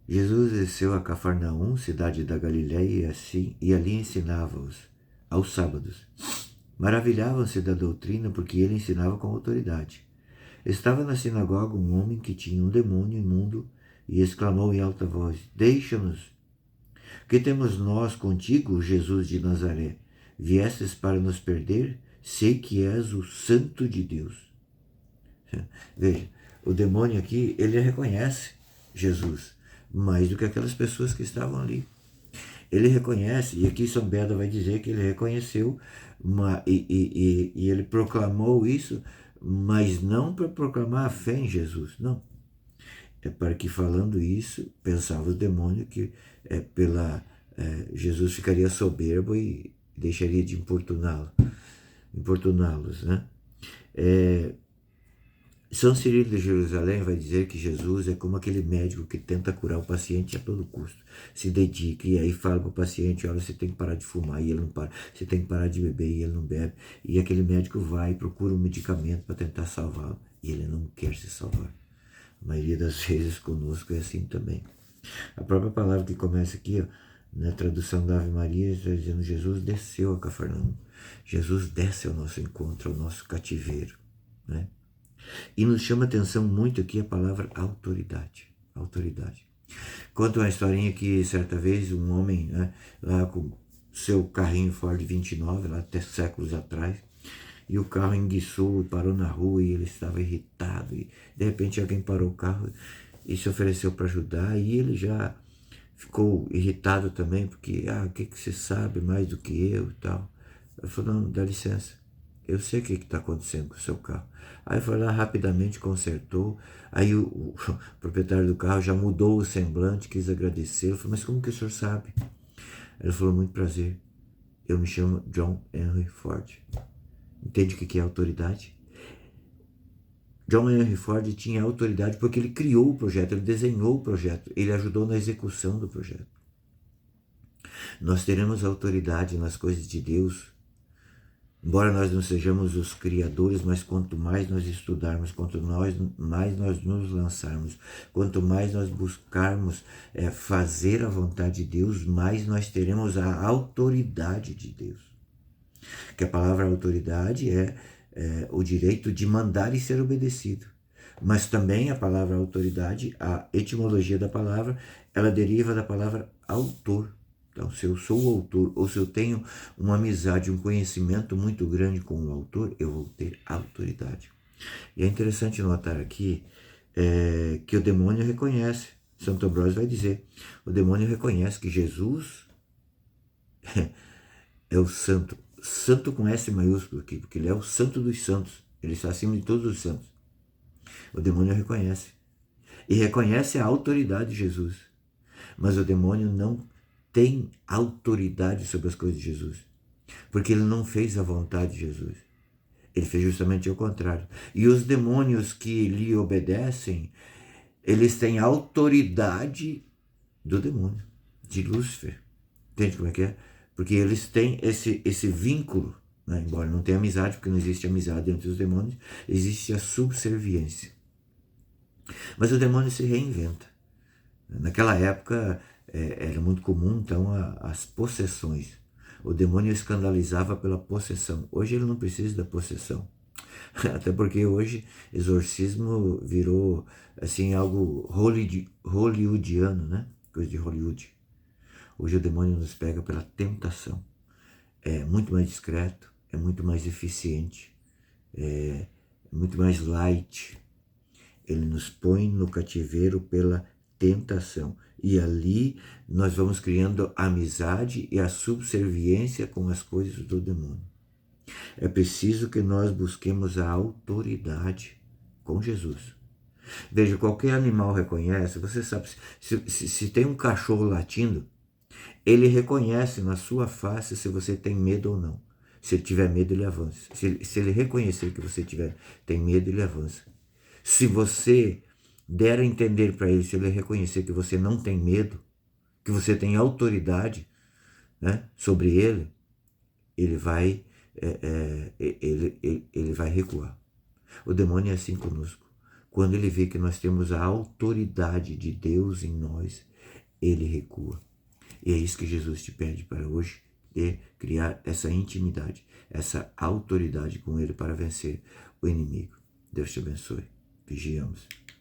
Jesus desceu a Cafarnaum, cidade da Galiléia, e ali ensinava-os aos sábados. Maravilhavam-se da doutrina, porque ele ensinava com autoridade. Estava na sinagoga um homem que tinha um demônio imundo e exclamou em alta voz: Deixa-nos! Que temos nós contigo, Jesus de Nazaré? Viestes para nos perder? Sei que és o Santo de Deus. Veja, o demônio aqui, ele reconhece Jesus mais do que aquelas pessoas que estavam ali. Ele reconhece, e aqui São Beda vai dizer que ele reconheceu e ele proclamou isso, mas não para proclamar a fé em Jesus, não. É para que, falando isso, pensava o demônio que Jesus ficaria soberbo e deixaria de importuná-los, né? São Cirilo de Jerusalém vai dizer que Jesus é como aquele médico que tenta curar o paciente a todo custo. Se dedica e aí fala para o paciente, olha, você tem que parar de fumar e ele não para. Você tem que parar de beber e ele não bebe. E aquele médico vai e procura um medicamento para tentar salvá-lo. E ele não quer se salvar. A maioria das vezes conosco é assim também. A própria palavra que começa aqui, ó, na tradução da Ave Maria, está dizendo Jesus desceu a Cafarnaum. Jesus desce ao nosso encontro, ao nosso cativeiro, né? E nos chama atenção muito aqui a palavra autoridade. Autoridade. Conta uma historinha que certa vez um homem, né, lá com seu carrinho Ford 29, lá até séculos atrás, e o carro enguiçou e parou na rua e ele estava irritado. E de repente alguém parou o carro e se ofereceu para ajudar e ele já ficou irritado também, porque, o que você sabe mais do que eu e tal. Ele falou, não, dá licença. Eu sei o que está acontecendo com o seu carro. Aí foi lá, rapidamente consertou. Aí o proprietário do carro já mudou o semblante, quis agradecer. Ele falou, mas como que o senhor sabe? Ele falou, muito prazer. Eu me chamo John Henry Ford. Entende o que é autoridade? John Henry Ford tinha autoridade porque ele criou o projeto, ele desenhou o projeto, ele ajudou na execução do projeto. Nós teremos autoridade nas coisas de Deus, embora nós não sejamos os criadores, mas quanto mais nós estudarmos, quanto mais nós nos lançarmos, quanto mais nós buscarmos fazer a vontade de Deus, mais nós teremos a autoridade de Deus. Que a palavra autoridade é o direito de mandar e ser obedecido. Mas também a palavra autoridade, a etimologia da palavra, ela deriva da palavra autor. Então, se eu sou o autor, ou se eu tenho uma amizade, um conhecimento muito grande com o autor, eu vou ter autoridade. E é interessante notar aqui que o demônio reconhece. Santo Ambrósio vai dizer, o demônio reconhece que Jesus é o santo. Santo com S maiúsculo aqui, porque ele é o santo dos santos. Ele está acima de todos os santos. O demônio reconhece. E reconhece a autoridade de Jesus. Mas o demônio não tem autoridade sobre as coisas de Jesus. Porque ele não fez a vontade de Jesus. Ele fez justamente o contrário. E os demônios que lhe obedecem, eles têm autoridade do demônio, de Lúcifer. Entende como é que é? Porque eles têm esse vínculo, né? Embora não tenha amizade, porque não existe amizade entre os demônios, existe a subserviência. Mas o demônio se reinventa. Naquela época era muito comum, então, as possessões. O demônio escandalizava pela possessão. Hoje ele não precisa da possessão. Até porque hoje exorcismo virou assim algo hollywoodiano, né? Coisa de Hollywood. Hoje o demônio nos pega pela tentação. É muito mais discreto, é muito mais eficiente, é muito mais light. Ele nos põe no cativeiro pela tentação. E ali nós vamos criando a amizade e a subserviência com as coisas do demônio. É preciso que nós busquemos a autoridade com Jesus. Veja, qualquer animal reconhece, você sabe, se tem um cachorro latindo, ele reconhece na sua face se você tem medo ou não. Se ele tiver medo, ele avança. Se ele reconhecer que você tem medo, ele avança. Se você der a entender para ele, se ele reconhecer que você não tem medo, que você tem autoridade, né, sobre ele, ele vai recuar. O demônio é assim conosco. Quando ele vê que nós temos a autoridade de Deus em nós, ele recua. E é isso que Jesus te pede para hoje, de criar essa intimidade, essa autoridade com ele para vencer o inimigo. Deus te abençoe. Vigiamos.